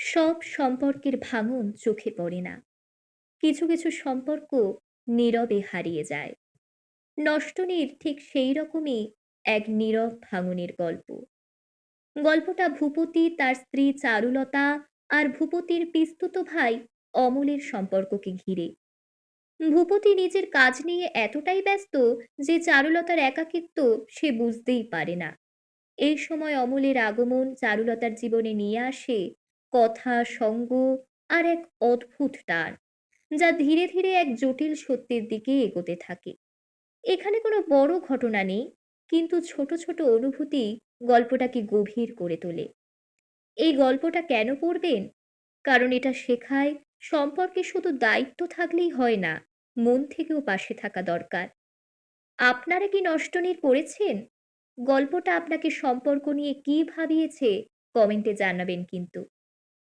সব সম্পর্কের ভাঙন চোখে পড়ে না। কিছু কিছু সম্পর্ক নীরবে হারিয়ে যায়। নষ্টনীড় ঠিক সেই রকমই এক নীরব ভাঙনের গল্প। গল্পটা ভূপতি, তার স্ত্রী চারুলতা আর ভূপতির পিস্তুত ভাই অমলের সম্পর্ককে ঘিরে। ভূপতি নিজের কাজ নিয়ে এতটাই ব্যস্ত যে চারুলতার একাকিত্ব সে বুঝতেই পারে না। এই সময় অমলের আগমন চারুলতার জীবনে নিয়ে আসে কথা, সঙ্গ আর এক অদ্ভুত টান, যা ধীরে ধীরে এক জটিল সত্যের দিকে এগোতে থাকে। এখানে কোনো বড় ঘটনা নেই, কিন্তু ছোট ছোট অনুভূতি গল্পটাকে গভীর করে তোলে। এই গল্পটা কেন পড়বেন? কারণ এটা শেখায় সম্পর্কে শুধু দায়িত্ব থাকলেই হয় না, মন থেকেও পাশে থাকা দরকার। আপনারা কি নষ্টনীড় পড়েছেন? গল্পটা আপনাকে সম্পর্ক নিয়ে কি ভাবিয়েছে কমেন্টে জানাবেন কিন্তু।